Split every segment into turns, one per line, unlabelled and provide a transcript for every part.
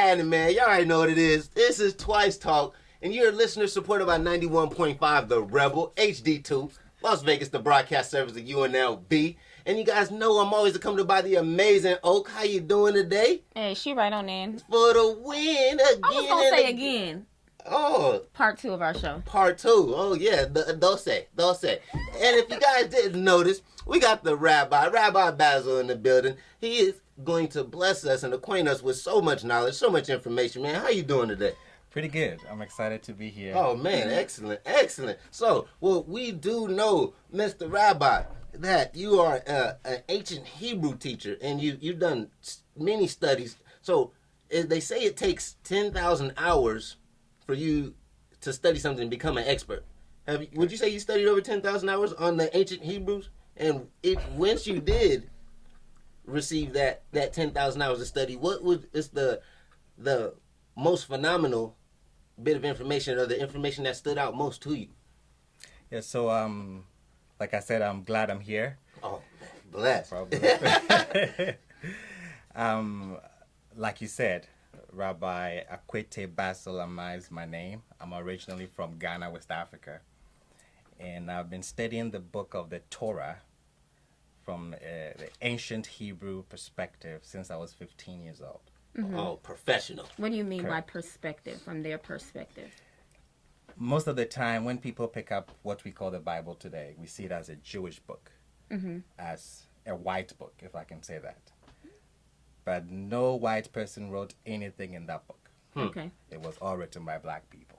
happening, man? Y'all already know what it is. This is Twice Talk, and you're a listener supported by 91.5 The Rebel, HD2, Las Vegas, the broadcast service of UNLV. And you guys know I'm always accompanied by the amazing Oak. How you doing today?
Hey, she right on in.
For the win again.
I was going to say again.
Oh.
Part 2 of our show.
Part 2. Oh, yeah. Dose. And if you guys didn't notice, we got the Rabbi Basil in the building. He is going to bless us and acquaint us with so much knowledge, so much information, man. How you doing today?
Pretty good. I'm excited to be here.
Oh, man. Excellent. So, well, we do know, Mr. Rabbi, that you are an ancient Hebrew teacher, and you've done many studies. So, they say it takes 10,000 hours for you to study something and become an expert. Would you say you studied over 10,000 hours on the ancient Hebrews? And once you did receive that 10,000 hours of study, what is the most phenomenal bit of information, or the information that stood out most to you?
Yeah, so like I said, I'm glad I'm here.
Oh, bless.
Like you said, Rabbi Basil is my name. I'm originally from Ghana, West Africa. And I've been studying the book of the Torah from the ancient Hebrew perspective since I was 15 years old.
Mm-hmm.
Oh, professional.
What do you mean
Correct.
by perspective, from their perspective?
Most of the time, when people pick up what we call the Bible today, we see it as a Jewish book, as a white book, if I can say that. But no white person wrote anything in that book.
Okay.
It was all written by black people.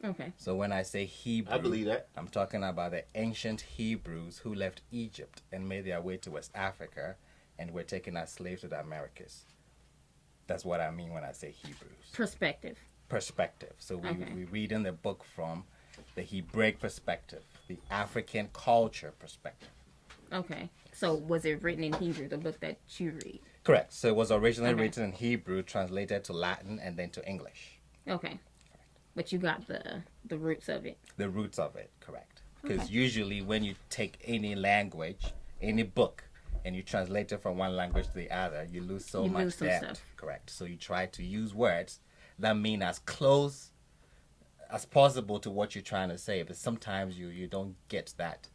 Okay.
So when I say Hebrew,
I believe that.
I'm talking about the ancient Hebrews who left Egypt and made their way to West Africa and were taken as slaves to the Americas. That's what I mean when I say Hebrews.
Perspective.
So we
Okay.
read in the book from the Hebraic perspective, the African culture perspective.
Okay. So was it written in Hebrew, the book that you read?
Correct. So it was originally
Okay.
written in Hebrew, translated to Latin, and then to English.
Okay. But you got the roots of it.
The roots of it, correct. Because
Okay.
usually when you take any language, any book, and you translate it from one language to the other, you lose so
You
much
lose some
depth.
stuff.
Correct. So you try to use words that mean as close as possible to what you're trying to say, but sometimes you don't get that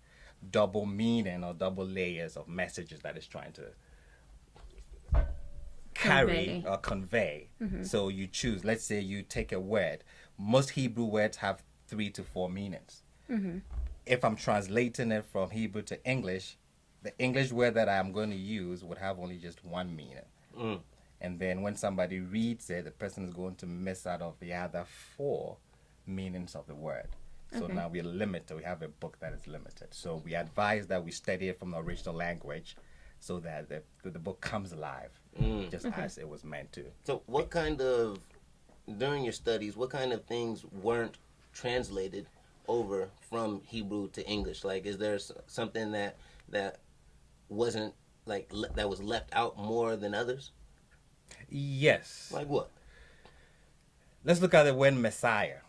double meaning or double layers of messages that it's trying to carry or convey. So you choose, let's say you take a word. Most Hebrew words have 3 to 4 meanings. If I'm translating it from Hebrew to English, the English word that I'm going to use would have only just one meaning. And then when somebody reads it, the person is going to miss out of the other 4 meanings of the word. So now we're limited. We have a book that is limited. So we advise that we study it from the original language so that the book comes alive, just as it was meant to.
So during your studies, what kind of things weren't translated over from Hebrew to English? Like, is there something that wasn't, like, that was left out more than others?
Yes.
Like what?
Let's look at the word Messiah.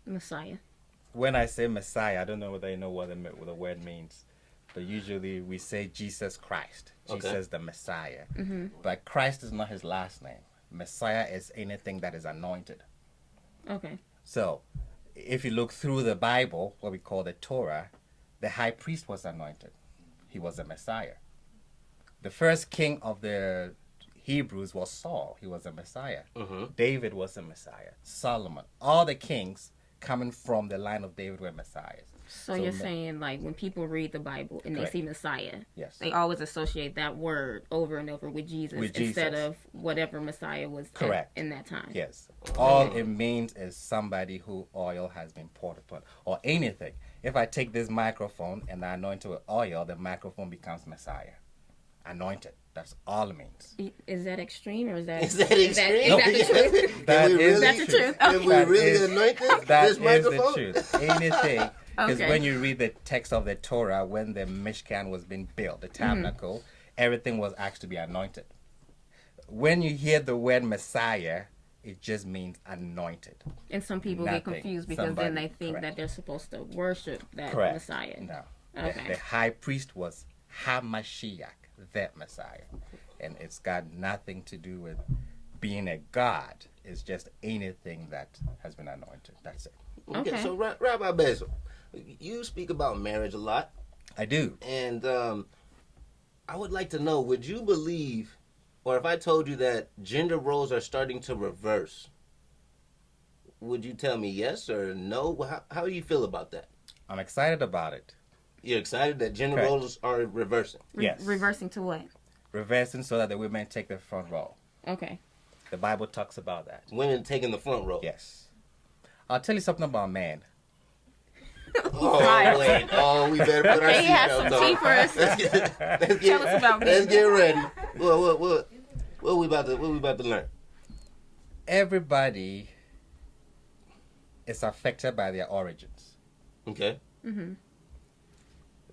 Messiah.
When I say Messiah, I don't know whether you know what the word means, but usually we say Jesus Christ, Jesus the Messiah. But Christ is not his last name. Messiah is anything that is anointed.
Okay.
So if you look through the Bible, what we call the Torah, the high priest was anointed. He was a Messiah. The first king of the Hebrews was Saul. He was a Messiah. David was a Messiah. Solomon. All the kings coming from the line of David were messiahs.
So you're saying, like, when people read the Bible and
Correct.
they see Messiah,
Yes.
they always associate that word over and over with Jesus instead of whatever Messiah was
Correct.
in that time.
Yes. All it means is somebody who oil has been poured upon, or anything. If I take this microphone and I anoint it with oil, the microphone becomes Messiah. Anointed. That's all it means.
Is that extreme, or is that
Is that extreme?
Is that the truth?
That is
That's the truth.
Can we really anoint this microphone?
The truth. Anything. Because
Okay.
when you read the text of the Torah, when the Mishkan was being built, the tabernacle, everything was asked to be anointed. When you hear the word Messiah, it just means anointed.
And some people
Nothing.
get confused because then they think that they're supposed to worship that
Correct.
Messiah.
No.
Okay.
The high priest was HaMashiach, that Messiah. And it's got nothing to do with being a god. It's just anything that has been anointed. That's it.
Okay.
So Rabbi Basil, you speak about marriage a lot.
I do.
And I would like to know, would you believe, or if I told you that gender roles are starting to reverse, would you tell me yes or no? How do you feel about that?
I'm excited about it.
You're excited that gender
Correct.
roles are reversing?
Yes.
Reversing to what?
Reversing so that the women take the front role.
Okay.
The Bible talks about that.
Women taking the front row.
Yes. I'll tell you something about man.
Oh, wait. Oh, we better put our
He has
seatbelts
some
on.
tea for us. Tell us about
Let's
me.
get ready. What we about to learn?
Everybody is affected by their origins.
Okay.
Mm-hmm.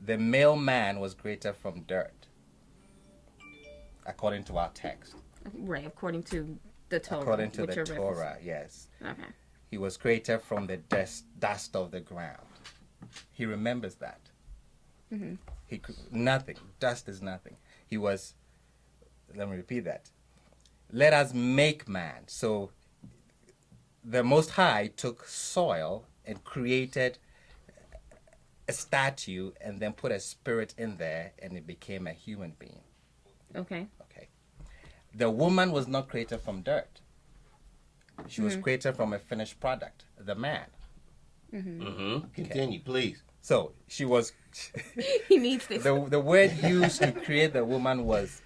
The male man was created from dirt, according to our text.
Right, according to the Torah.
According to
which
the
you're
Torah, yes.
referencing. Okay.
He was created from the dust of the ground. He remembers that.
Mm-hmm.
Nothing. Dust is nothing. He was, let me repeat that. Let us make man. So the Most High took soil and created a statue and then put a spirit in there and it became a human being.
Okay.
Okay. The woman was not created from dirt. She was created from a finished product, the man.
Mm-hmm. Continue, please.
So she was.
He needs this.
The word used to create the woman was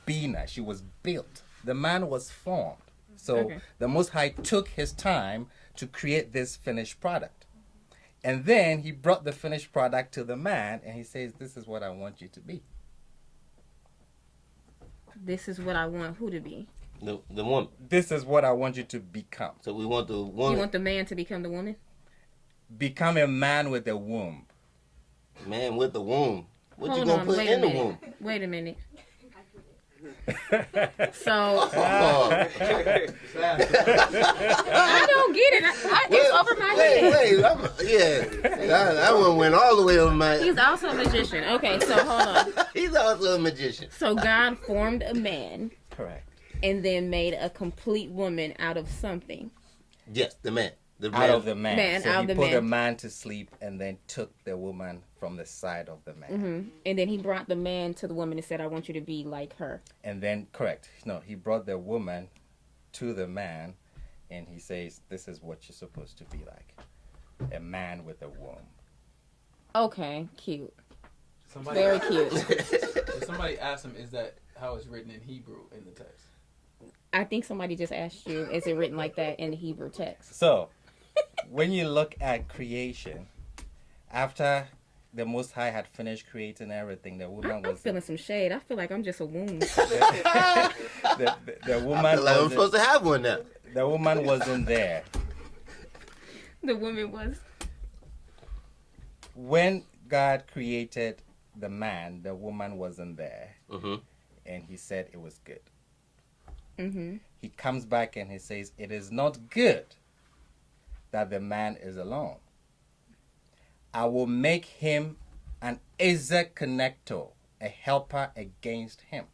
bina. She was built. The man was formed. So
Okay.
the Most High took his time to create this finished product. And then he brought the finished product to the man and he says, this is what I want you to be.
This is what I want who to be.
The woman.
This is what I want you to become.
So we want the woman.
You want the man to become the woman?
Become a man with a womb.
Man with the womb. What
Hold
you gonna
on,
put
wait
in
a
the
minute.
womb?
Wait a minute. So
Oh.
I don't get it. It's over my head.
Wait. That one went all the way over my.
He's also a magician. Okay, so hold on.
He's also a magician.
So God formed a man
Correct.
and then made a complete woman out of something.
Yes, the man. The
Out of the man.
Man,
so
out
he
of the
put the
man.
man to sleep and then took the woman from the side of the man.
Hmm. And then he brought the man to the woman and said, I want you to be like her.
And then, correct. No, he brought the woman to the man and he says, this is what you're supposed to be like. A man with a womb.
Okay, cute.
Somebody,
Very cute.
somebody asked him, is that how it's written in Hebrew in the text?
I think somebody just asked you, is it written like that in the Hebrew text?
So, when you look at creation, after the Most High had finished creating everything, the woman
I'm
was...
feeling some shade. I feel like I'm just a womb.
the woman
I feel like I'm
wasn't-
supposed to have one now.
the woman wasn't there.
The woman was.
When God created the man, the woman wasn't there.
Mm-hmm.
And he said it was good.
Mm-hmm.
He comes back and he says, it is not good that the man is alone. I will make him an Ezer connector, a helper against him.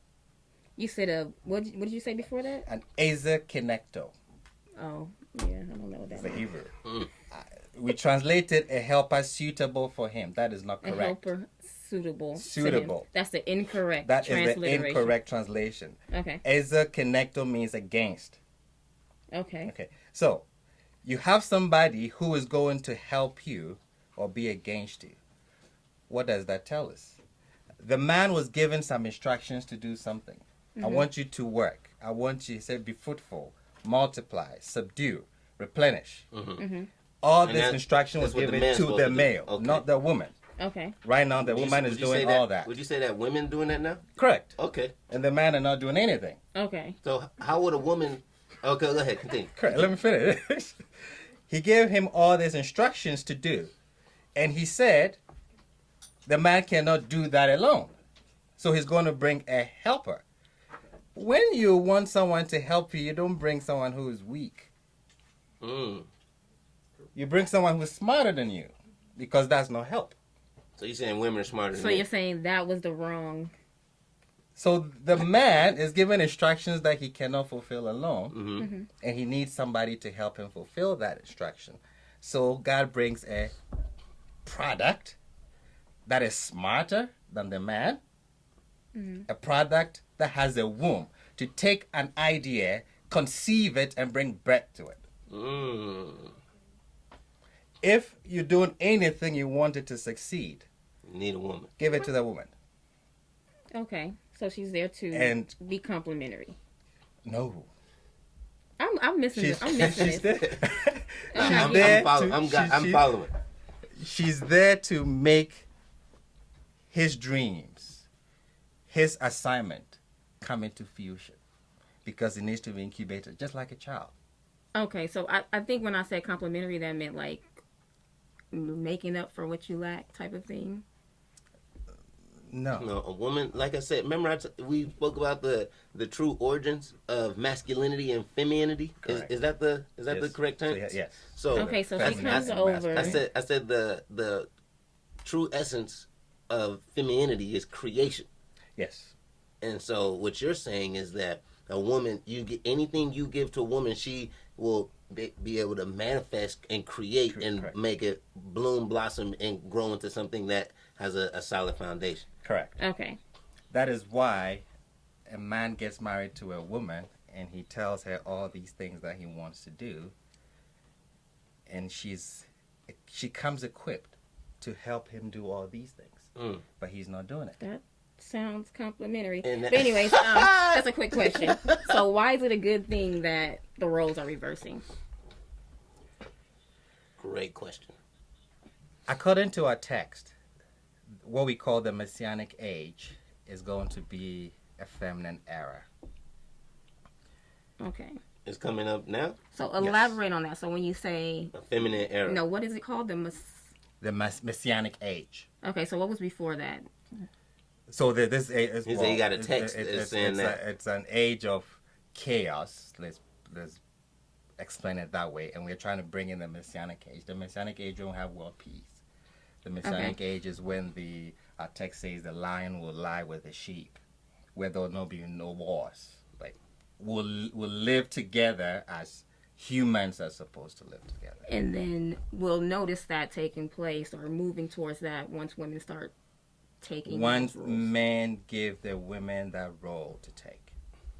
You said what did you say before that?
An Ezer connector.
Oh, yeah, I don't know what that
It's the
means.
Hebrew. We translated a helper suitable for him. That is not
A
correct.
helper suitable. to
Suitable.
him. That's the incorrect
That is the
transliteration.
incorrect translation.
Okay.
Ezer connector means against.
Okay.
Okay. So, you have somebody who is going to help you or be against you. What does that tell us? The man was given some instructions to do something. I want you to work. I want you, he said, be fruitful, multiply, subdue, replenish. All
And
this
that-
instruction was
that's what the
given
man's
to
supposed
the
to do.
male,
Okay.
not the woman.
Okay.
Right now, the
Would you-
woman is
would you
doing
say
all that.
Would you say that women doing that now?
Correct.
Okay.
And the man are not doing anything.
Okay.
So how would a woman? Okay, go ahead. Continue.
Correct. Let me finish. He gave him all these instructions to do. And he said, the man cannot do that alone. So he's going to bring a helper. When you want someone to help you, you don't bring someone who is weak.
Mm.
You bring someone who's smarter than you, because that's no help.
So you're saying women are smarter than
So
men?
you're saying that was the wrong.
So the man is given instructions that he cannot fulfill alone, and he needs somebody to help him fulfill that instruction. So God brings a product that is smarter than the man, a product that has a womb to take an idea, conceive it, and bring breath to it. If you're doing anything you want it to succeed,
You need a woman.
give it to the woman.
Okay, so she's there to
And-
be complimentary.
No.
I'm missing this. I'm missing
she's
this.
there.
I'm
there
following.
to-
I'm following.
She's there to make his dreams, his assignment come into fusion because it needs to be incubated just like a child.
Okay, so I think when I said complimentary, that meant like making up for what you lack type of thing.
No.
No, a woman, like I said, remember we spoke about the true origins of masculinity and femininity.
Correct.
Is that the
Yes.
correct term?
So, yes.
So
Okay, so she
Feminine
comes
and
over.
masculine.
I said the true essence of femininity is creation.
Yes.
And so what you're saying is that a woman, you get anything you give to a woman, she will be able to manifest and create and
Correct.
make it bloom, blossom, and grow into something that has a solid foundation.
Correct.
Okay.
That is why a man gets married to a woman and he tells her all these things that he wants to do, and she comes equipped to help him do all these things, but he's not doing it.
That sounds complimentary.
And
But anyways, that's a quick question. So why is it a good thing that the roles are reversing?
Great question.
According to our text, what we call the Messianic Age is going to be a feminine era.
Okay.
It's coming up now.
So elaborate on that. So when you say,
A feminine era.
no, what is it called?
The Messianic Age.
Okay, so what was before that?
So this age is
He said he got a text that's saying that.
it's an age of chaos. Let's explain it that way. And we're trying to bring in the Messianic Age. The Messianic Age won't have world peace. The Messianic Age is when our text says the lion will lie with the sheep, where there will not be no wars. Like we'll live together as humans are supposed to live together.
And then we'll notice that taking place or moving towards that once women start taking
Once
those roles.
men give the women that role to take.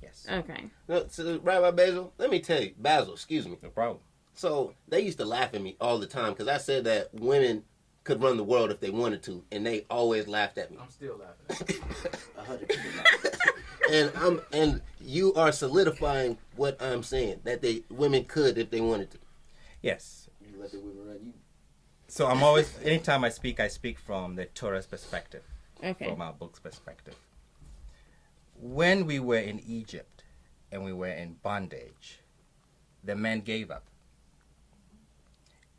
Yes.
Okay.
No, so, Rabbi Basil, let me tell you, Basil, excuse me.
No problem.
So they used to laugh at me all the time because I said that women could run the world if they wanted to, and they always laughed at me.
I'm still laughing.
100%. And you are solidifying what I'm saying, that women could if they wanted to.
Yes.
You let the women run you.
So I'm always, anytime I speak from the Torah's perspective,
Okay.
from our book's perspective. When we were in Egypt and we were in bondage, the men gave up.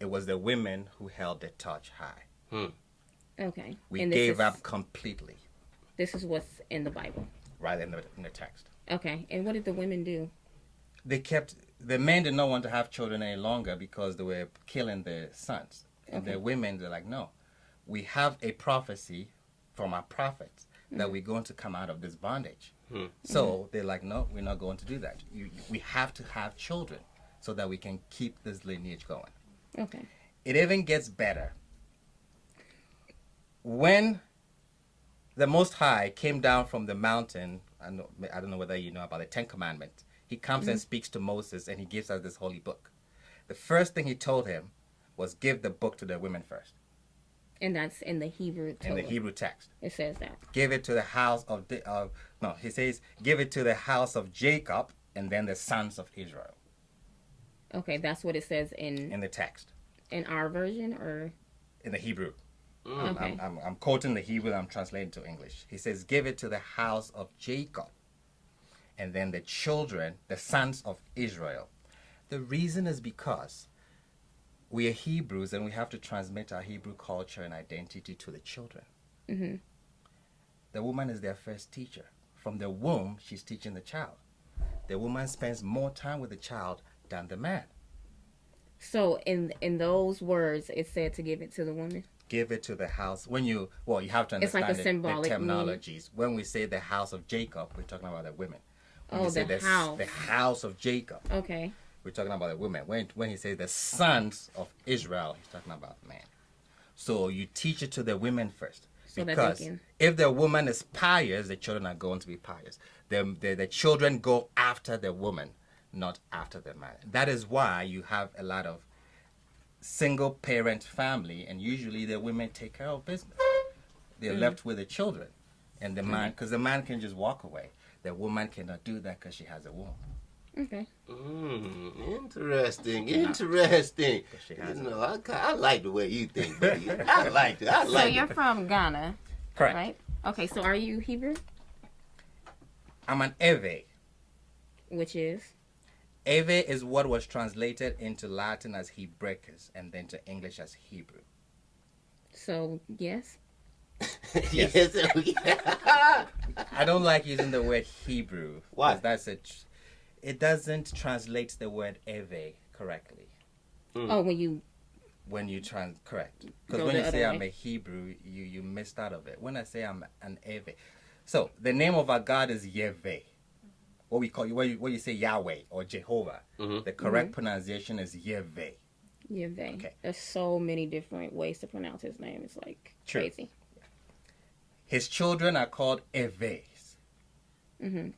It was the women who held the torch high.
Okay.
We
And this
gave
is-
up completely,
This is what's in the Bible.
right in the text.
Okay. And what did the women do?
The men did not want to have children any longer because they were killing their sons. And
Okay.
the women, they're like, no, we have a prophecy from our prophets that we're going to come out of this bondage. So they're like, no, we're not going to do that. We have to have children so that we can keep this lineage going.
Okay.
It even gets better. When the Most High came down from the mountain, I don't know whether you know about the Ten Commandments, he comes and speaks to Moses and he gives us this holy book. The first thing he told him was give the book to the women first.
And that's in the Hebrew
In
Torah.
the Hebrew text.
It says that.
Give it to the house of he says give it to the house of Jacob and then the sons of Israel
Okay, that's what it says in
the text,
in our version, or
in the Hebrew.
okay.
I'm quoting the Hebrew, I'm translating to English. He says give it to the house of Jacob and then the children, the sons of Israel. The reason is because we are Hebrews and we have to transmit our Hebrew culture and identity to the children.
Mm-hmm.
The woman is their first teacher. From the womb, she's teaching the child. The woman spends more time with the child than the man.
So in those words, it said to give it to the woman.
give it to the house, you have to
It's like
understand
a symbolic
the terminologies. When we say the house of Jacob, we're talking about the women. When
Oh,
we say
the house.
the house of Jacob,
Okay.
we're talking about the women. When he says the sons of Israel, he's talking about man. So you teach it to the women first.
So that they
Because
can-
if the woman is pious, the children are going to be pious. The children go after the woman, not after the man. That is why you have a lot of single parent family, and usually the women take care of business. They're left with the children, and the man, because the man can just walk away. The woman cannot do that because she has a womb.
Okay.
Interesting.
she has
You know, I like the way you think, buddy. I like it. I
So
like
you're
it.
from Ghana,
Correct.
right? Okay. So are you Hebrew?
I'm an Eve.
Which is?
Eve is what was translated into Latin as Hebraicus and then to English as Hebrew.
So yes.
Yes.
I don't like using the word Hebrew.
Why?
'Cause it doesn't translate the word Eve correctly.
Oh, when you.
When you correct. Because
Go
when
the
you
other
say I'm
way.
a Hebrew, you missed out of it. When I say I'm an Eve. So the name of our God is Yahweh. What we call what you say Yahweh or Jehovah. The correct pronunciation is Yahweh.
Yahweh.
Okay.
There's so many different ways to pronounce his name. It's like
True.
crazy.
His children are called Eves.
Mm-hmm.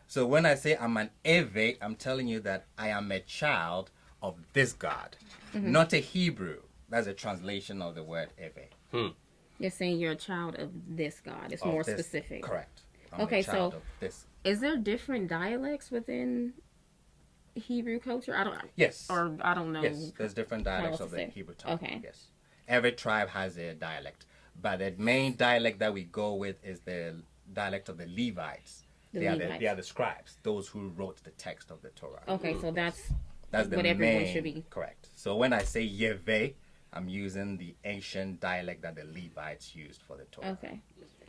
So when I say I'm an Eve, I'm telling you that I am a child of this God, not a Hebrew. That's a translation of the word Eve.
You're saying you're a child of this God. It's
Of
more
this-
specific.
Correct. I'm
Okay,
a child
so-
of this.
Is there different dialects within Hebrew culture? I don't know.
Yes, there's different dialects
else to
of the
say.
Hebrew tongue.
Okay.
Yes. Every tribe has a dialect. But the main dialect that we go with is the dialect of the Levites. They are the scribes, those who wrote the text of the Torah.
Okay, so that's
That's the
what
main,
everyone should be.
correct. So when I say Yahweh, I'm using the ancient dialect that the Levites used for the Torah.
Okay.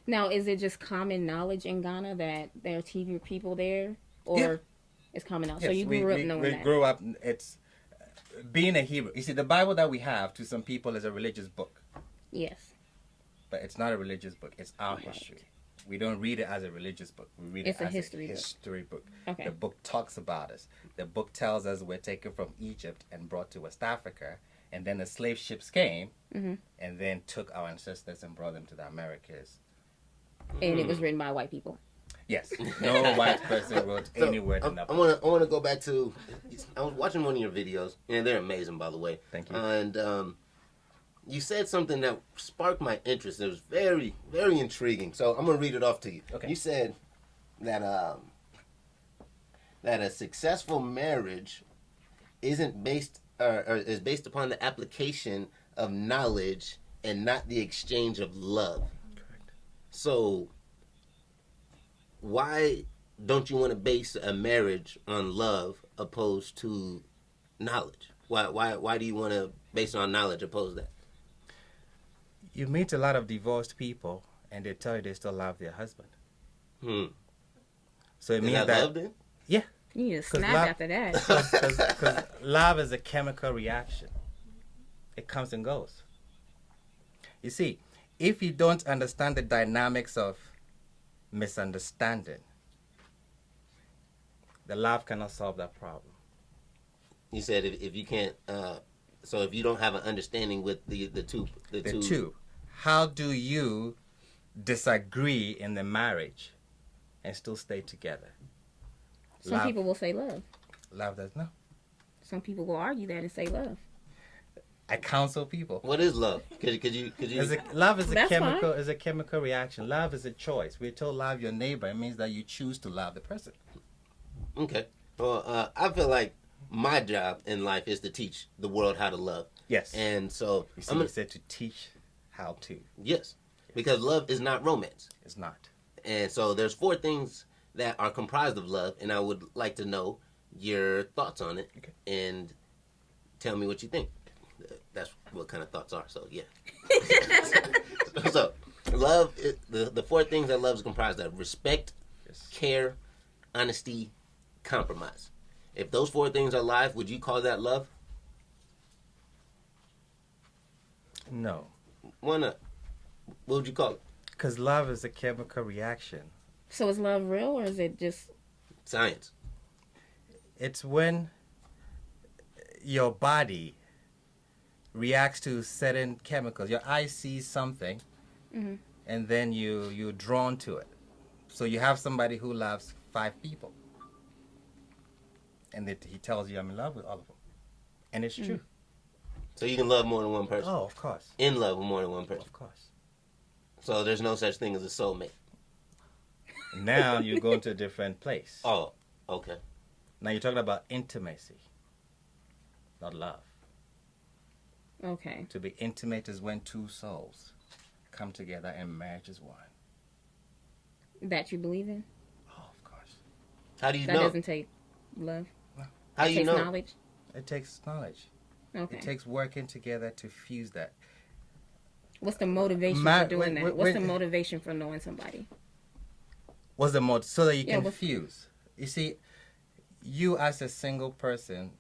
Now, is it just common knowledge in Ghana that there are Hebrew people there, or
Yeah.
it's common knowledge?
Yes,
So you grew up knowing
we
that.
grew up. It's being a Hebrew. You see, the Bible that we have to some people is a religious book,
Yes.
but it's not a religious book. It's our history. We don't read it as a religious book. We read
It's
it
a
as
history
a
book.
history book.
Okay.
The book talks about us. The book tells us we're taken from Egypt and brought to West Africa, and then the slave ships came
Mm-hmm.
and then took our ancestors and brought them to the Americas.
And it was written by white people.
Yes, no white person wrote
So,
any word in that
I
book.
want to go back to. I was watching one of your videos, and they're amazing, by the way.
Thank you.
And you said something that sparked my interest. It was very, very intriguing. So I'm gonna read it off to you.
Okay.
You said that that a successful marriage isn't based or is based upon the application of knowledge and not the exchange of love.
Correct.
So, why don't you want to base a marriage on love opposed to knowledge? Why do you want to base it on knowledge opposed to that?
You meet a lot of divorced people, and they tell you they still love their husband. So it
Is
means
that
that
love then?
yeah,
You need to
'Cause
snap
love-
after that.
because love is a chemical reaction. It comes and goes. You see, if you don't understand the dynamics of misunderstanding, the love cannot solve that problem.
You said if you can't, so if you don't have an understanding with the two,
How do you disagree in the marriage and still stay together?
Some people will say love.
Love does no.
Some people will argue that and say love.
I counsel people.
what is love? Could you?
Love is a
That's
chemical is a chemical reaction. Love is a choice. We're told love your neighbor. It means that you choose to love the person.
Okay. Well, I feel like my job in life is to teach the world how to love.
Yes.
And so
You see, you said to teach how to.
yes, because love is not romance.
It's not.
And so there's 4 things that are comprised of love, and I would like to know your thoughts on it,
Okay.
and tell me what you think. That's what kind of thoughts are. So yeah. So love, the 4 things that love is comprised of: respect,
Yes.
care, honesty, compromise. If those 4 things are alive, would you call that love?
No.
Why not? What would you call it?
Because love is a chemical reaction.
So is love real, or is it just
Science.
It's when your body reacts to certain chemicals. Your eye sees something, and then you're drawn to it. So you have somebody who loves 5 people, and he tells you, I'm in love with all of them. And it's true.
So you can love more than one person.
Oh, of course.
In love with more than one person.
Of course.
So there's no such thing as a soulmate.
Now you go into a different place.
Oh, okay.
Now you're talking about intimacy, not love.
okay?
To be intimate is when 2 souls come together and marriage is one.
That you believe in?
Oh, of course.
How do you
That
know?
doesn't take love.
How
It
do you
takes
know?
knowledge.
It takes knowledge.
Okay.
It takes working together to fuse that.
What's the motivation for doing that? What's the motivation for knowing somebody?
What's the mode? So that you
Yeah,
can fuse. You see, you as a single person,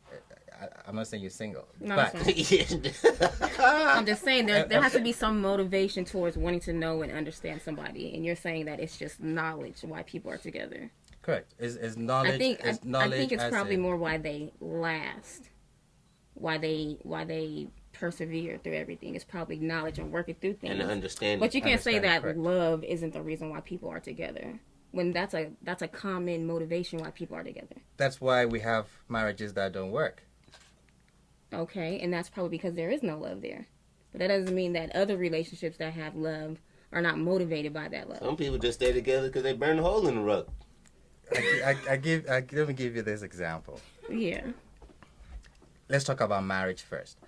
I'm not saying you're single,
No,
but
it's fine. I'm just saying there has to be some motivation towards wanting to know and understand somebody, and you're saying that it's just knowledge why people are together.
correct. Is knowledge?
I think it's
as
probably
in-
more why they last, why they persevere through everything. It's probably knowledge and working through things.
And the understanding.
But you can't say that
correct.
love isn't the reason why people are together. When that's a common motivation why people are together.
That's why we have marriages that don't work.
Okay, and that's probably because there is no love there. But that doesn't mean that other relationships that have love are not motivated by that love.
Some people just stay together because they burn a hole in the rug.
Let me give you this example.
Yeah.
Let's talk about marriage first.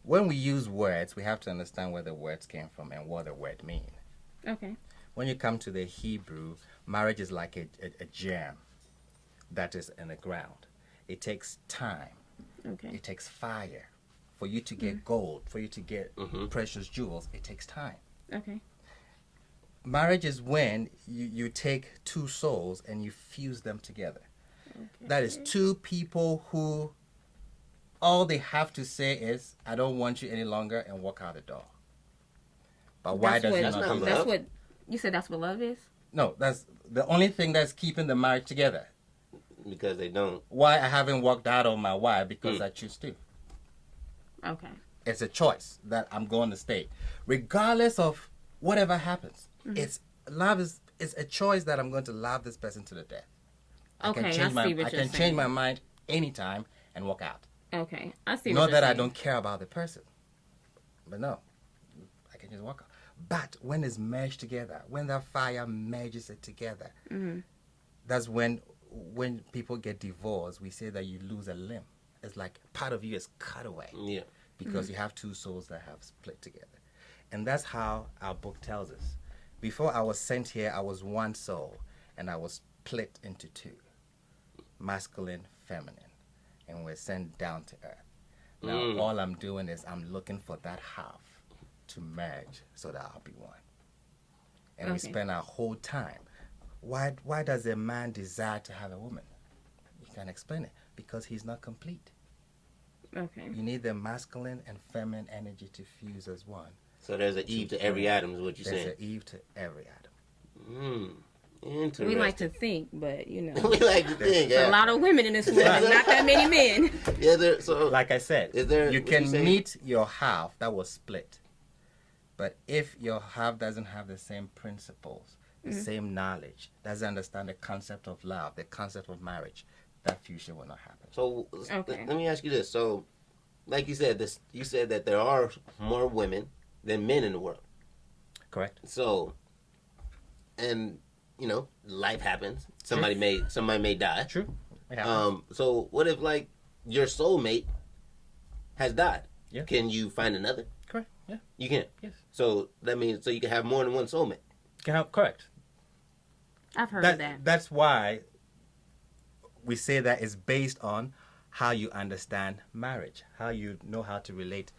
When we use words, we have to understand where the words came from and what the word mean.
Okay.
When you come to the Hebrew, marriage is like a gem that is in the ground. It takes time.
Okay.
It takes fire. For you to get gold, for you to get precious jewels, it takes time.
Okay.
Marriage is when you take 2 souls and you fuse them together.
Okay.
That is 2 people who all they have to say is, I don't want you any longer, and walk out the door. But why does he not do that?
That's what you said. That's what love is.
No, that's the only thing that's keeping the marriage together.
Because they don't.
Why I haven't walked out on my wife? Because I choose to.
Okay.
It's a choice that I'm going to stay, regardless of whatever happens. It's love is a choice that I'm going to love this person to the death.
Okay, I see what
I
you're
can
saying.
change my mind anytime and walk out.
Okay, I see.
Not
what you're
that I
saying.
don't care about the person, but no, I can just walk out. But when it's merged together, when that fire merges it together, that's when people get divorced, we say that you lose a limb. It's like part of you is cut away.
Yeah.
Because you have 2 souls that have split together. And that's how our book tells us. Before I was sent here, I was 1 soul, and I was split into 2. Masculine, feminine. And we're sent down to earth. Now, all I'm doing is I'm looking for that half to merge so that I'll be one. And we
Okay.
spend our whole time. Why does a man desire to have a woman? You can't explain it. Because he's not complete.
Okay.
You need the masculine and feminine energy to fuse as one.
So there's an Eve to every atom is what you're
There's
saying.
an Eve to every atom.
Interesting.
We like to think, but
we like to think.
there's
Yeah.
a lot of women in this world, and not that many men.
Yeah. So
Like I said,
Is there-
you
what
can
you say?
meet your half that was split. But if your half doesn't have the same principles, the same knowledge, doesn't understand the concept of love, the concept of marriage, that fusion will not happen.
So
Okay.
let me ask you this. So, like you said, you said that there are more women than men in the world.
Correct?
So, and life happens. Somebody may die.
True. It happens.
So what if like your soulmate has died?
Yeah.
Can you find another?
Correct. Yeah.
You can.
Yes.
So that means you can have more than one soulmate.
Correct.
I've heard of that.
That's why we say that it's based on how you understand marriage, how you know how to relate.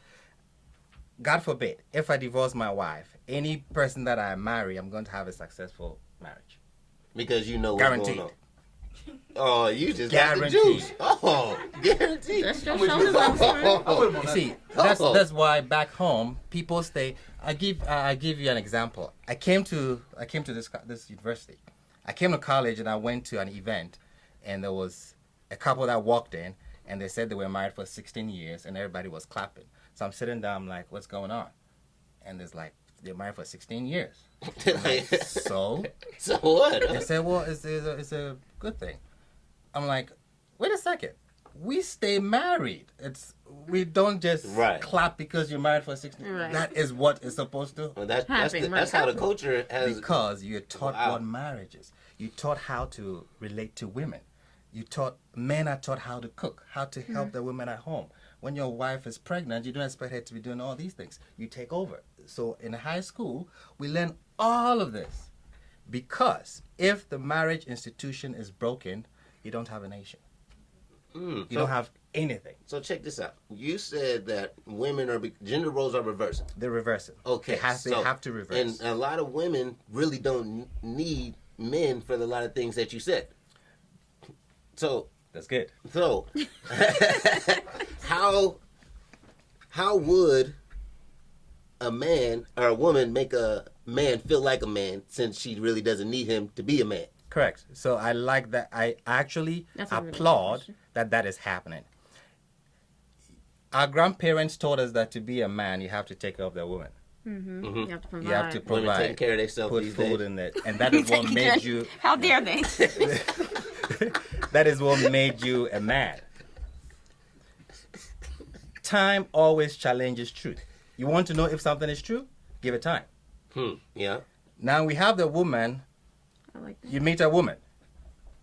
God forbid, if I divorce my wife, any person that I marry, I'm going to have a successful marriage.
Because you know what's
Guaranteed.
going on. Oh, you just got the
Guaranteed.
juice. Oh, guaranteed.
That's your shoulders on
You see, that's why back home people stay. I give you an example. I came to this university. I came to college and I went to an event, and there was a couple that walked in, and they said they were married for 16 years, and everybody was clapping. So I'm sitting down, I'm like, what's going on? And there's like, they're married for 16 years. I'm like, so
what?
they said, well, it's a good thing. I'm like, wait a second. We stay married. We don't just clap because you're married for 16 years.
Right.
That is what it's supposed to.
Well, that's how the culture has.
Because you're taught what marriage is. You're taught how to relate to women. Men are taught how to cook, how to help the women at home. When your wife is pregnant, you don't expect her to be doing all these things. You take over. So in high school, we learn all of this. Because if the marriage institution is broken, you don't have a nation. You don't have anything.
So check this out. You said that gender roles are reversing.
They're reversing.
Okay.
They have to reverse.
And a lot of women really don't need men for a lot of things that you said. So
that's good.
So how would a man or a woman make a man feel like a man since she really doesn't need him to be a man?
Correct. So I like that. I actually applaud that is happening. Our grandparents taught us that to be a man, you have to take care of the woman.
Mm-hmm. Mm-hmm. You have to provide.
You have to provide.
Women taking care of themselves.
Put food in it, and that is what made you.
How dare they?
That is what made you a man. Time always challenges truth. You want to know if something is true? Give it time.
Yeah.
Now we have the woman.
I like that.
You meet a woman.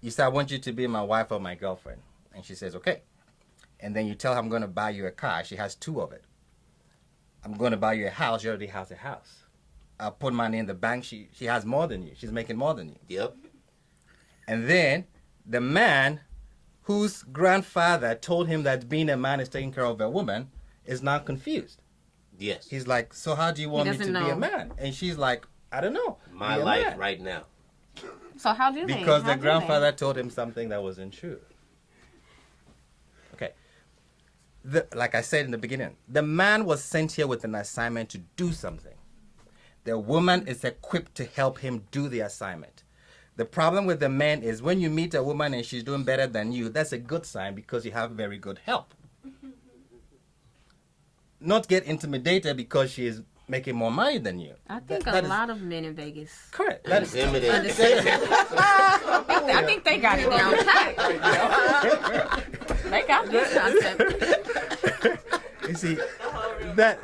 You say, I want you to be my wife or my girlfriend. And she says, okay. And then you tell her, I'm going to buy you a car. She has 2 of it. I'm going to buy you a house. She already has a house. I'll put money in the bank. She has more than you. She's making more than you.
Yep.
And then the man whose grandfather told him that being a man is taking care of a woman is now confused.
Yes.
He's like, so how do you want me to be a man? And she's like, I don't know.
My life right now.
So how do they?
Because the grandfather told him something that wasn't true. Okay. Like I said in the beginning, the man was sent here with an assignment to do something. The woman is equipped to help him do the assignment. The problem with the man is when you meet a woman and she's doing better than you, that's a good sign because you have very good help. Not get intimidated because she is making more money than you.
I think a lot of men in Vegas.
Correct. That is
I think they got it down pat. They got this concept.
You see, that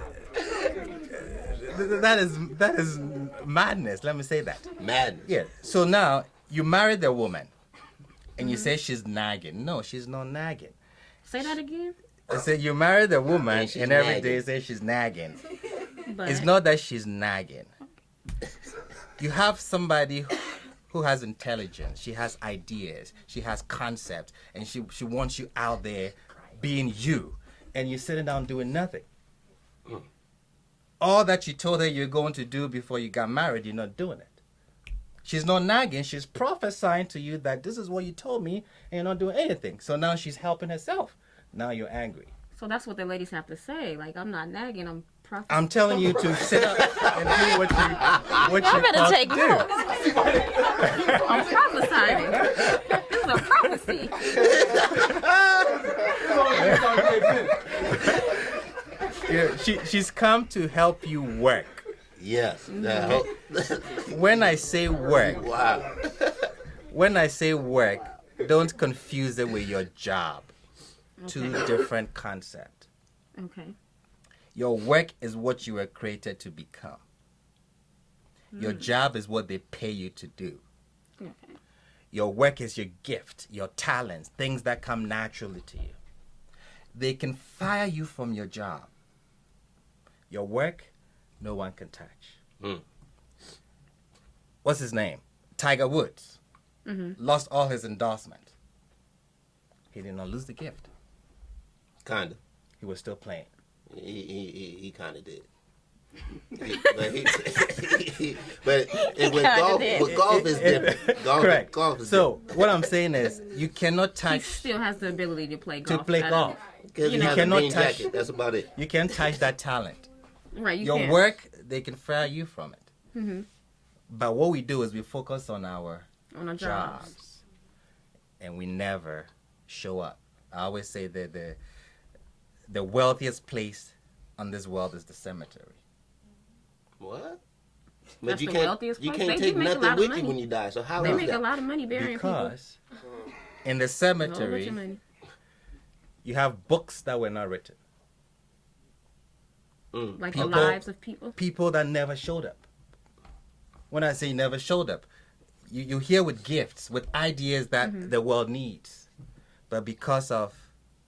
is madness. Let me say that.
Madness.
Yeah. So now you marry the woman, and you say she's nagging. No, she's not nagging.
Say that again.
I said you marry the woman, and every
nagging.
day say she's nagging.
But
It's not that she's nagging. You have somebody who has intelligence. She has ideas. She has concepts, and she wants you out there being you, and you're sitting down doing nothing. All that you told her you're going to do before you got married, you're not doing it. She's not nagging. She's prophesying to you that this is what you told me, and you're not doing anything. So now she's helping herself. Now you're angry.
So that's what the ladies have to say. Like, I'm not nagging. I'm prophesying.
I'm telling you to sit up and do what you
better take
do.
notes. I'm prophesying. This is a prophecy.
Yeah, she's come to help you work.
Yes.
When I say work,
Wow.
when I say work, don't confuse it with your job. Two different concepts.
Okay.
Your work is what you were created to become. Your job is what they pay you to do.
Okay.
Your work is your gift, your talents, things that come naturally to you. They can fire you from your job. Your work, no one can touch. What's his name? Tiger Woods. Lost all his endorsement. He did not lose the gift.
Kinda.
He was still playing.
He kind of did. With golf is different.
Correct.
Golf is
so what I'm saying is, you cannot
He
touch.
still has the ability to play golf.
To play golf.
because
you
you
know,
cannot
cannot touch-
jacket. That's about it.
You can't touch that talent.
Right, you
Your
can.
work, they can fire you from it. But what we do is we focus on our
On our
jobs,
jobs.
and we never show up. I always say that the wealthiest place on this world is the cemetery.
What? But
That's
you
the
can't.
wealthiest
You
place?
can't
They
take
do make a
nothing
lot of
with
money.
you when you die. So how
They
is
make
that?
a lot of money burying
Because in the
people. A whole bunch of
cemetery,
money.
you have books that were not written.
Like
People-
the lives of people.
People that never showed up. When I say never showed up, you here with gifts, with ideas that the world needs. But because of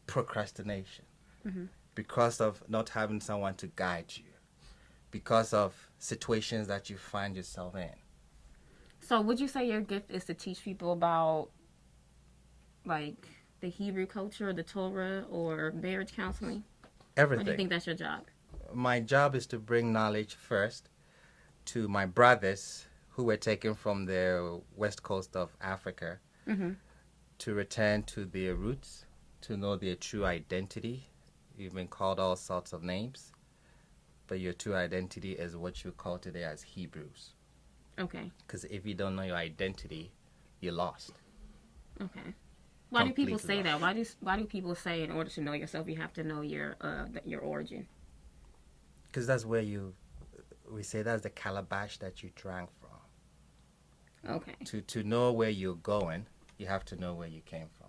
procrastination, because of not having someone to guide you, because of situations that you find yourself in.
So would you say your gift is to teach people about like the Hebrew culture, the Torah, or marriage counseling? Or
Everything.
do you think that's your job?
My job is to bring knowledge first to my brothers who were taken from the west coast of Africa to return to their roots, to know their true identity. You've been called all sorts of names, but your true identity is what you call today as Hebrews.
Okay.
Because if you don't know your identity, you're lost.
Okay. Why do people
Completely
say
lost.
that? Why do people say in order to know yourself you have to know your origin?
Because that's where we say that's the calabash that you drank from.
Okay.
To know where you're going, you have to know where you came from.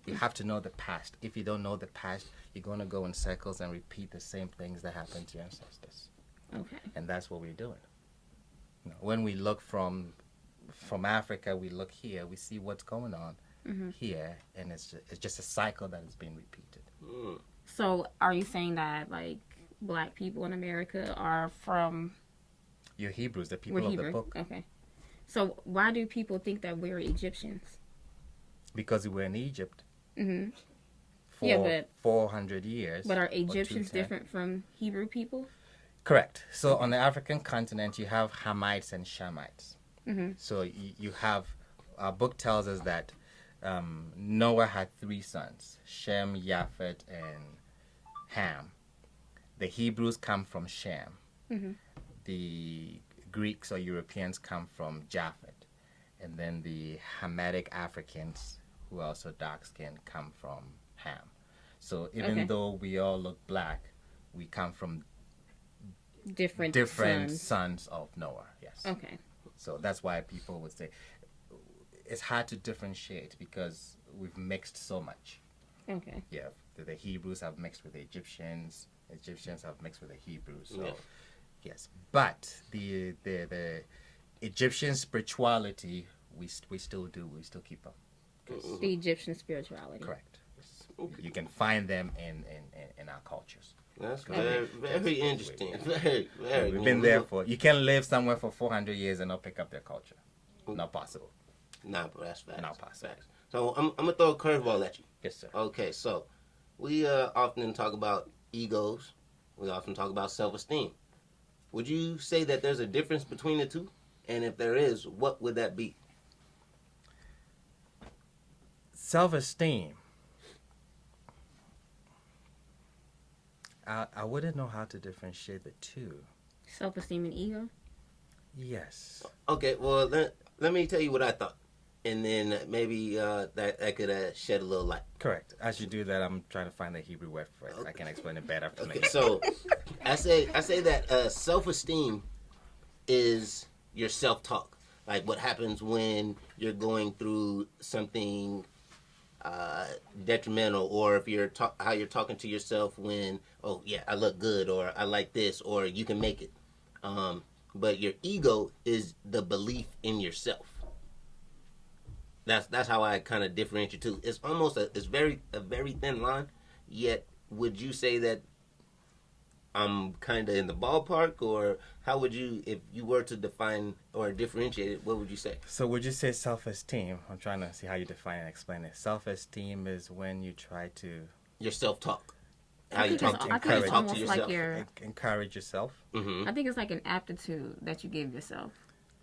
You have to know the past. If you don't know the past, you're going to go in circles and repeat the same things that happened to your ancestors.
Okay.
And that's what we're doing. When we look from Africa, we look here, we see what's going on here, and it's just a cycle that is being repeated.
So are you saying that like black people in America are from
You're Hebrews, the people
we're
of
Hebrew?
the book.
Okay. So why do people think that we're Egyptians?
Because we were in Egypt for
Yeah, but
400 years.
But are
or
Egyptians
210.
different from Hebrew people?
Correct. So on the African continent, you have Hamites and Shemites. So you have, our book tells us that Noah had 3 sons, Shem, Japheth, and Ham. The Hebrews come from Shem. The Greeks or Europeans come from Japheth. And then the Hamitic Africans, who are also dark-skinned, come from Ham. So even though we all look black, we come from
Different
sons of Noah. Yes.
Okay.
So that's why people would say it's hard to differentiate because we've mixed so much.
Okay.
Yeah, the Hebrews have mixed with the Egyptians. Egyptians have mixed with the Hebrews. So yes, but the Egyptian spirituality we still do. We still keep up.
The Egyptian spirituality.
Correct. You can find them in our cultures.
That's very, very interesting. Very, very.
We've been there for. You can't live somewhere for 400 years and not pick up their culture. Not possible.
Nah, bro, that's facts.
Not possible.
Facts. So I'm gonna throw a curveball at you.
Yes, sir.
Okay, so we often talk about egos. We often talk about self-esteem. Would you say that there's a difference between the two? And if there is, what would that be?
Self-esteem. I wouldn't know how to differentiate the two.
Self-esteem and ego?
Yes.
Okay, well, let me tell you what I thought. And then maybe that could shed a little light.
Correct. As you do that, I'm trying to find the Hebrew word for it. I can explain it better to me.
Okay, so I say that self-esteem is your self-talk. Like what happens when you're going through something detrimental, or if you're how you're talking to yourself when, oh yeah, I look good, or I like this, or you can make it. But your ego is the belief in yourself. That's how I kind of differentiate too. It's almost a very thin line. Yet, would you say that I'm kind of in the ballpark, or how would you, if you were to define or differentiate it, what would you say?
So would you say self-esteem? I'm trying to see how you define and explain it. Self-esteem is when you try to...
Your self-talk. how you talk
I think
to
it's almost
yourself.
like your.
Encourage yourself.
Mm-hmm.
I think it's like an aptitude that you give yourself.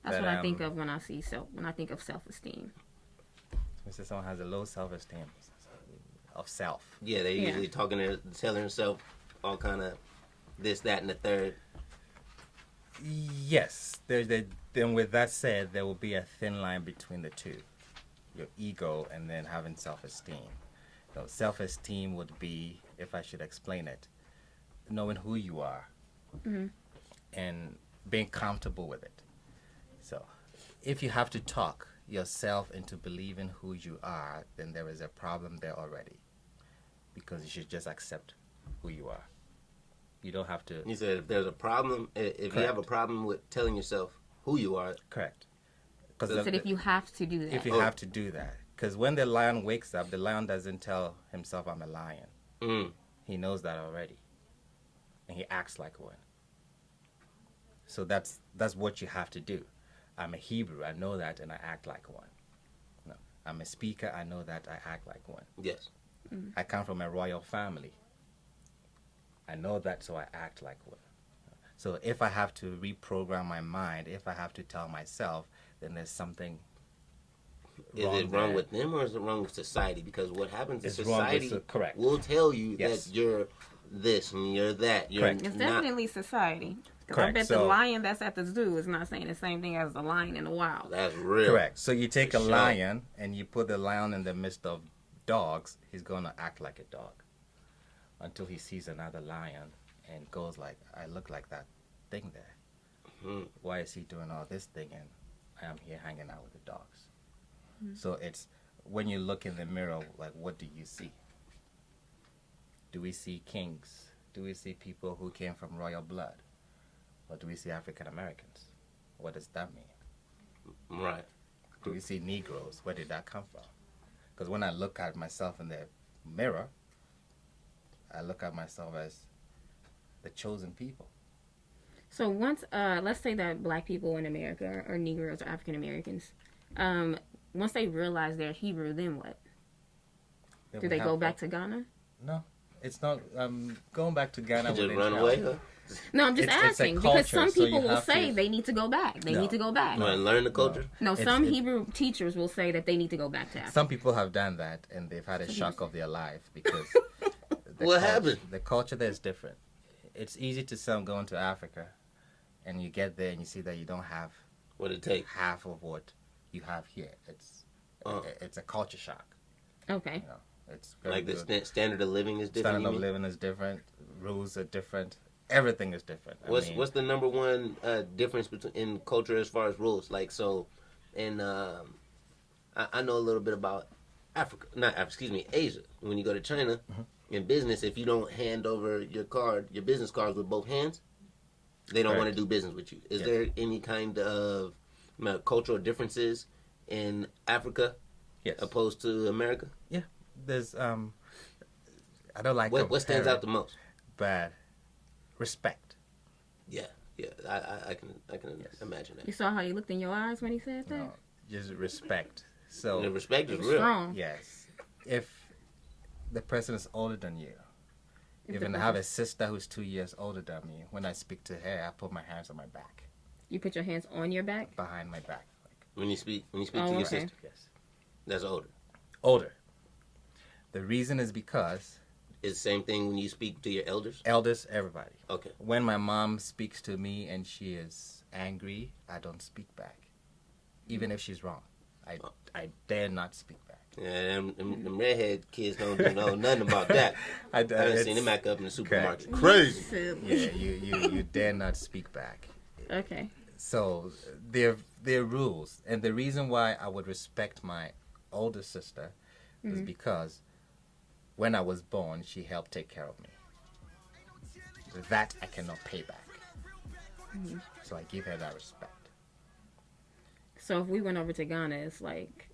That's
That,
what I think of when I think of self-esteem.
Mr. Someone has a low self-esteem of self.
Yeah, they usually telling themselves all kind of this, that, and the third.
Yes. Then with that said, there will be a thin line between the two. Your ego and then having self-esteem. So self-esteem would be, if I should explain it, knowing who you are and being comfortable with it. So if you have to talk yourself into believing who you are, then there is a problem there already, because you should just accept who you are. You don't have to.
You said if there's a problem, if you have a problem with telling yourself who you are.
Correct.
So if you have to do that.
If you have to do that. Because when the lion wakes up, the lion doesn't tell himself, I'm a lion.
Mm.
He knows that already. And he acts like one. So that's what you have to do. I'm a Hebrew, I know that, and I act like one. No, I'm a speaker, I know that, I act like one.
Yes.
Mm-hmm.
I come from a royal family. I know that, so I act like one. So if I have to reprogram my mind, if I have to tell myself, then there's something
Is it wrong with them or is it wrong with society? Because what happens is
It's wrong with
society
correct.
will tell you
Yes.
that you're this and you're that. You're
Correct.
It's
not.
definitely society. 'Cause I
Correct.
bet the
So-
lion that's at the zoo is not saying the same thing as the lion in the wild.
That's real.
Correct. So you take
For
a
sure.
lion and you put the lion in the midst of dogs, he's going to act like a dog until he sees another lion and goes like, I look like that thing there.
Mhm.
Why is he doing all this thing and I am here hanging out with the dogs? So it's when you look in the mirror, like, what do you see? Do we see kings? Do we see people who came from royal blood? Or do we see African Americans? What does that mean?
Right.
Do we see Negroes? Where did that come from? Because when I look at myself in the mirror, I look at myself as the chosen people.
So once, let's say that black people in America or Negroes or African Americans, once they realize they're Hebrew, then what?
Then
Do
we
they
have
go back to Ghana?
No, it's not. Going back to Ghana
Just
wouldn't
run
help.
away, huh?
No, I'm just
It's a
asking because
culture,
some
so you
people will
have
say
to-
they need to go back. They
No.
need to go back.
You want to learn the culture?
No,
It's-
some
it-
Hebrew teachers will say that they need to go back to Africa.
Some people have done that and they've had a shock of their life because
What happened?
The culture there is different. It's easy to some going to Africa and you get there and you see that you don't have
What it take?
half of what you have here. It's a culture shock.
Okay.
You know, it's very
Like the
good.
standard of living is different.
Standard
you
of
mean?
living is different. Rules are different. Everything is different. I mean,
What's the number one difference between in culture as far as rules? Like so, in I know a little bit about Africa, not Africa, excuse me, Asia. When you go to China, in business, if you don't hand over your business cards with both hands, they don't want to
Correct.
do business with you. Is
Yes.
there any kind of cultural differences in Africa
yes.
opposed to America?
Yeah. There's I don't like
What stands out the
comparing,
most?
but respect.
Yeah, I can
Yes.
imagine that.
You saw how he looked in your eyes when he said that?
You know, just respect. So
The respect is
It was
real.
strong.
yes, if the person is older than you,
If
even
the
I have a
person-
sister who's 2 years older than me. When I speak to her, I put my hands on my back,
You put your hands on your back?
behind my back. Like,
When you speak
Oh,
to your
okay.
sister,
yes,
that's older.
older. The reason is because
Is the same thing when you speak to your elders?
elders, everybody.
Okay.
When my mom speaks to me and she is angry, I don't speak back, even if she's wrong. I dare not speak back.
Yeah, them redhead kids don't know nothing about that. I haven't seen them act up in the supermarket.
Correct.
Crazy.
Yeah, you dare not speak back.
Okay.
So there are rules, and the reason why I would respect my older sister is because when I was born, she helped take care of me. That I cannot pay back. So I give her that respect.
So if we went over to Ghana, it's like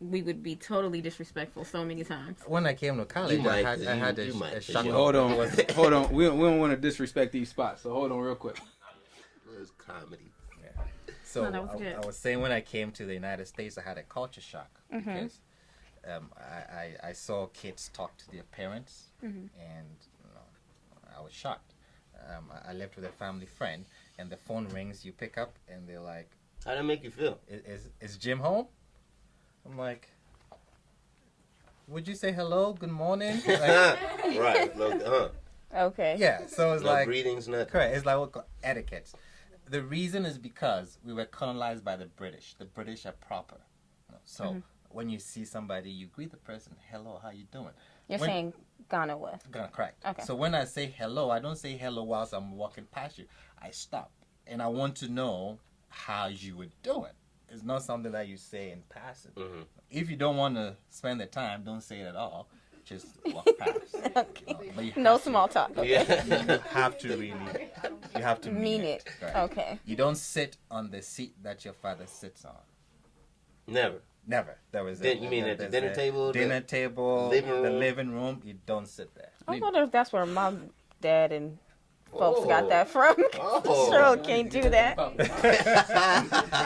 we would be totally disrespectful so many times.
When I came to college,
You might,
I had
you might,
a
'cause
shock.
you-
Hold on,
It was-
hold on. We don't want to disrespect these spots, so hold on real quick.
It's comedy.
So
No, that was good.
I was saying when I came to the United States, I had a culture shock because I saw kids talk to their parents, and was shocked. I lived with a family friend, and the phone rings. You pick up, and they're like,
How did that make you feel?
Is Jim home? I'm like, would you say hello, good morning? Like,
Right.
Okay.
yeah, so it's
No
like,
greetings, nothing.
correct, it's like what we call etiquette. The reason is because we were colonized by the British. The British are proper. So when you see somebody, you greet the person, hello, how you doing?
You're saying Ghana was.
Correct.
Okay.
So when I say hello, I don't say hello whilst I'm walking past you. I stop, and I want to know how you were doing. It's not something that you say in passing. If you don't want to spend the time, don't say it at all. Just walk past.
Okay.
But you
No
have to-
small talk. Okay.
Yeah.
You have to really, you have to
Mean it.
Correct.
Okay.
You don't sit on the seat that your father sits on.
Never.
Never. There was
You mean at the dinner table?
Dinner table,
living
the
room?
living room. You don't sit there.
I wonder if that's where mom, dad, and folks got
Oh.
that from.
Oh.
Sure, can't do that.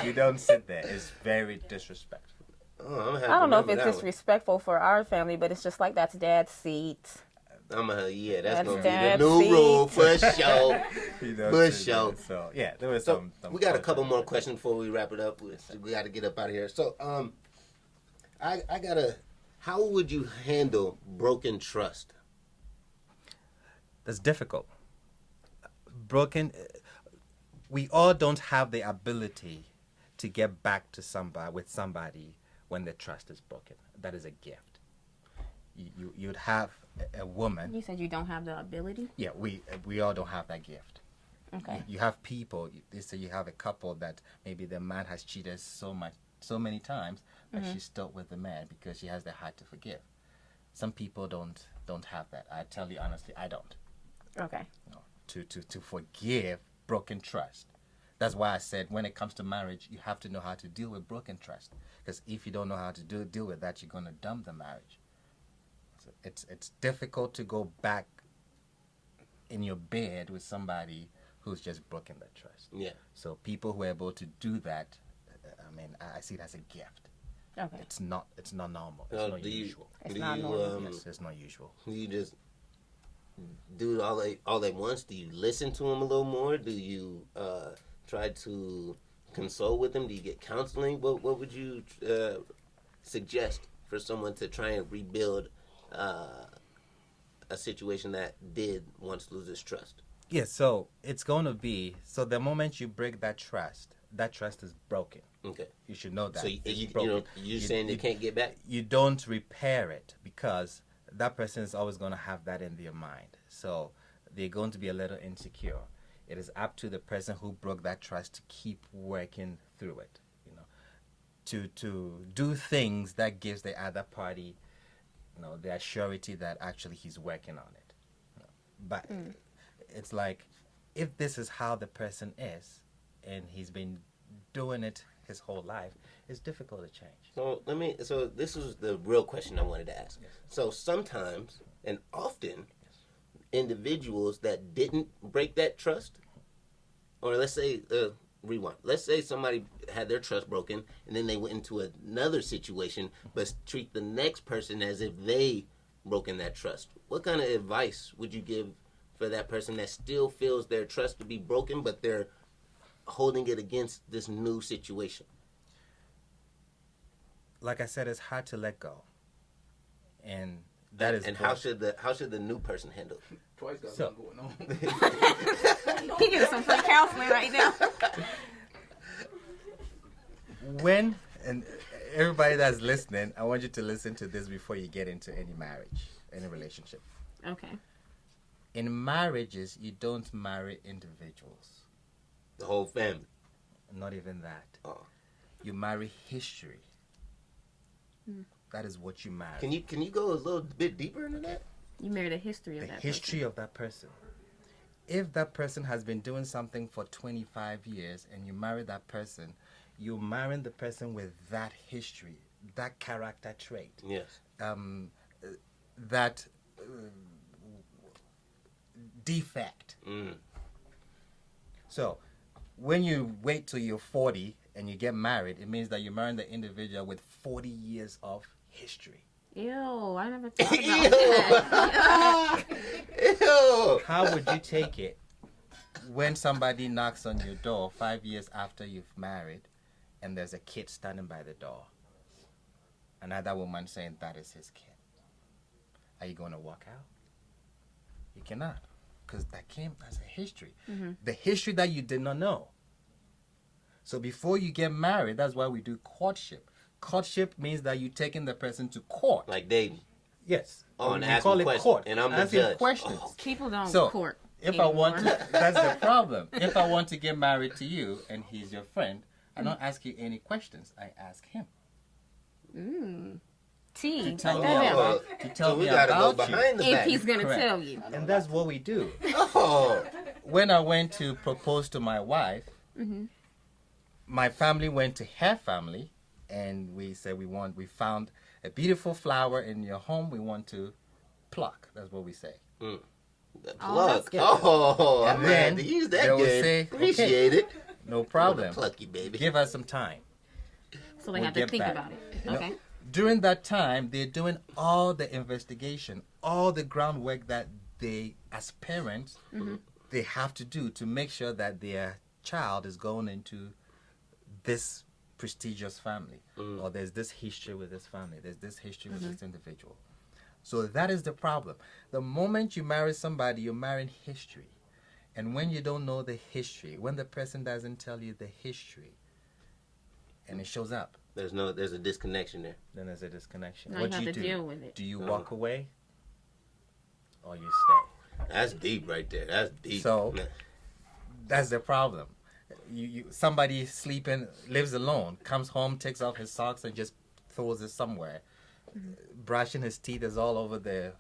You don't sit there. It's very disrespectful.
Oh, I'm gonna have
I don't
to
know if
remember
it's
that one.
disrespectful for our family, but it's just like that's dad's seat.
Yeah, that's
That's
gonna be the
dad's
new
seat.
rule for sure.
You don't
For
sit
sure.
there. So yeah, there was
So
some
we got a
culture
couple more
there.
questions before we wrap it up. We got to get up out of here. So I gotta. How would you handle broken trust?
That's difficult. Broken. We all don't have the ability to get back to somebody when the trust is broken. That is a gift. You'd have a woman.
You said you don't have the ability.
Yeah, we all don't have that gift.
Okay.
You have people. They say you have a couple that maybe the man has cheated so many times, but she's still with the man because she has the heart to forgive. Some people don't have that. I tell you honestly, I don't.
Okay.
To forgive broken trust. That's why I said when it comes to marriage, you have to know how to deal with broken trust. Because if you don't know how to deal with that, you're going to dump the marriage. So it's difficult to go back in your bed with somebody who's just broken that trust.
Yeah.
So people who are able to do that, I mean, I see it as a gift.
Okay.
It's not normal. It's
So
not usual.
It's
do
not
you,
normal.
Yes, it's not usual.
Do you just do all at once? Do you listen to them a little more? Do you try to console with them? Do you get counseling? What would you suggest for someone to try and rebuild a situation that did once lose its trust?
Yeah, so it's going to be, so the moment you break that trust is broken.
Okay.
You should know that.
So
It's broken.
you're saying they can't get back?
You don't repair it because that person is always going to have that in their mind. So they're going to be a little insecure. It is up to the person who broke that trust to keep working through it, to do things that gives the other party, the assurity that actually he's working on it. But it's like, if this is how the person is, and he's been doing it his whole life, it's difficult to change.
So this is the real question I wanted to ask.
Yes.
So sometimes and often individuals that didn't break that trust, or let's say rewind. Let's say somebody had their trust broken and then they went into another situation but treat the next person as if they broken that trust. What kind of advice would you give for that person that still feels their trust to be broken but they're holding it against this new situation?
Like I said, it's hard to let go, and that is.
And how should the new person handle it?
Twice got
So-
something going on.
He getting some free counseling right now.
When, and everybody that's listening, I want you to listen to this before you get into any marriage, any relationship.
Okay.
In marriages, you don't marry individuals.
The whole family.
Not even that.
Oh.
You marry history. That is what you marry.
Can you go a little bit deeper into that?
You married a history of
The
that
history of that person. If that person has been doing something for 25 years and you marry that person, you're marrying the person with that history, that character trait,
Yes.
that defect. So when you wait till you're 40 and you get married, it means that you're marrying the individual with 40 years of history.
Ew, I never thought about that.
Ew.
How would you take it when somebody knocks on your door 5 years after you've married and there's a kid standing by the door? Another woman saying that is his kid. Are you going to walk out? You cannot, because that came as a history. The history that you did not know. So before you get married, that's why we do courtship. Courtship means that you're taking the person to court.
Like dating.
Yes.
Oh, and
we
asking
call it
questions,
court.
and I'm the
asking
judge.
questions.
Oh,
People don't
So,
court
if
anymore.
I want to, that's the problem. If I want to get married to you and he's your friend, I don't ask you any questions. I ask him.
T.
To tell
Like
me
that.
about, to tell
so we
me
gotta go
about you.
behind the
If
back.
he's going to
Correct.
tell you.
And that's what we do.
Oh.
When I went to propose to my wife, my family went to her family, and we said we found a beautiful flower in your home. We want to pluck. That's what we say.
The
Oh,
plug.
that's good.
Oh, I'm
And
glad
then
to use
they
that
will
game.
say,
Appreciate it.
No problem.
Plucky baby.
Give us some time.
So they
We'll
have to
get
think
back.
about it.
No.
Okay.
During that time, they're doing all the investigation, all the groundwork that they, as parents, they have to do to make sure that their child is going into this prestigious family, or there's this history with this family, there's this history with this individual. So that is the problem. The moment you marry somebody, you're marrying history. And when you don't know the history, when the person doesn't tell you the history, and it shows up,
There's a disconnection there.
then there's a disconnection.
Now
What
you
do
have to
do?
deal with it.
Do you walk away, or you stay?
That's deep right there. That's deep.
So-
Man.
That's the problem. Somebody sleeping, lives alone, comes home, takes off his socks and just throws it somewhere. Brushing his teeth is all over the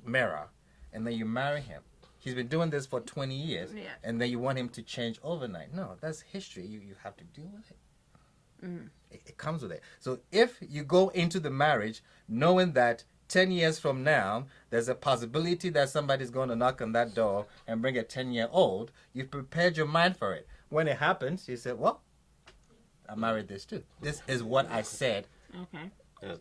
mirror, and then you marry him. He's been doing this for 20 years,
Yeah.
and then you want him to change overnight. No, that's history. You have to deal with it. It comes with it. So if you go into the marriage knowing that 10 years from now, there's a possibility that somebody's going to knock on that door and bring a 10-year-old, you've prepared your mind for it. When it happens, you say, well, I married this too. This is what I said
Okay.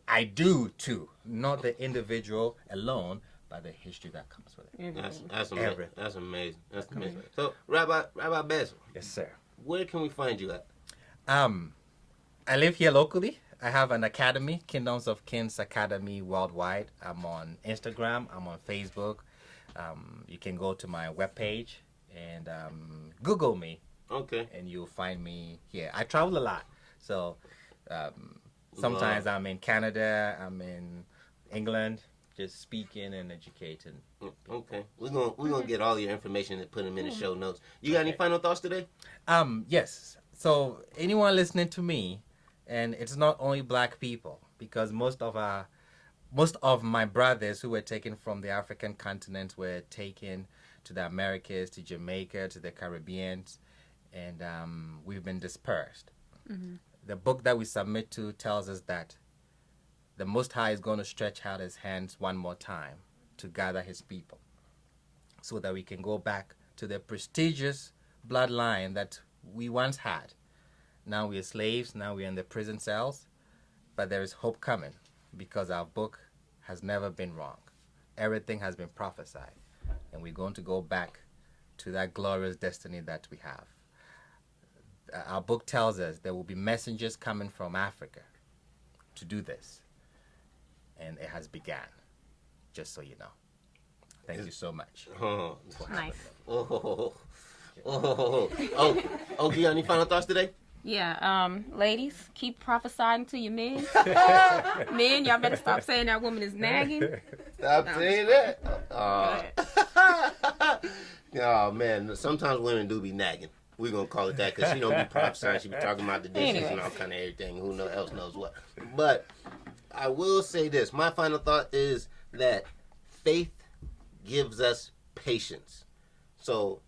I do too. Not the individual alone, but the history that comes with it.
That's amazing.
Everything.
That's amazing. That's amazing. So, Rabbi Basil,
Yes, sir.
where can we find you at?
I live here locally. I have an academy, Kingdoms of Kings Academy worldwide. I'm on Instagram. I'm on Facebook. You can go to my webpage and Google me,
Okay.
and you'll find me here. I travel a lot, so sometimes I'm in Canada. I'm in England, just speaking and educating.
Okay. We're gonna get all your information and put them in the show notes. You got any final thoughts today?
Yes. So anyone listening to me, and it's not only black people, because most of my brothers who were taken from the African continent were taken to the Americas, to Jamaica, to the Caribbean, and we've been dispersed. The book that we submit to tells us that the Most High is going to stretch out his hands one more time to gather his people, so that we can go back to the prestigious bloodline that we once had. Now we are slaves, now we are in the prison cells, but there is hope coming, because our book has never been wrong. Everything has been prophesied, and we're going to go back to that glorious destiny that we have. Our book tells us there will be messengers coming from Africa to do this, and it has begun, just so you know. Thank you so much.
Oh,
Nice.
do you got any final thoughts today?
Yeah, ladies, keep prophesying to your men. Men, y'all better stop saying that woman is nagging.
Stop saying that. Oh man, sometimes women do be nagging. We're gonna call it that, because she don't be prophesying. She be talking about the dishes and all kind of everything. Who else knows what? But I will say this: my final thought is that faith gives us patience. So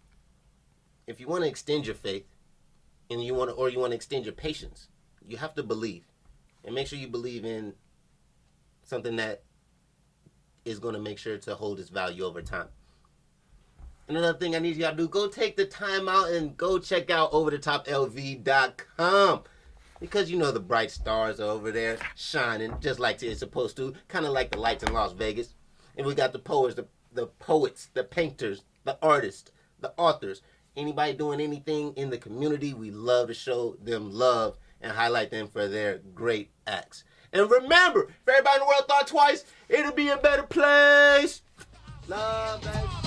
if you want to extend your faith, and you want to extend your patience, you have to believe, and make sure you believe in something that is going to make sure to hold its value over time. Another thing I need y'all to do, go take the time out and go check out OverTheTopLv.com. because you know the bright stars are over there shining just like it's supposed to, kind of like the lights in Las Vegas. And we got the poets, the poets, the painters, the artists, the authors. Anybody doing anything in the community, we love to show them love and highlight them for their great acts. And remember, if everybody in the world thought twice, it'll be a better place. Love, baby.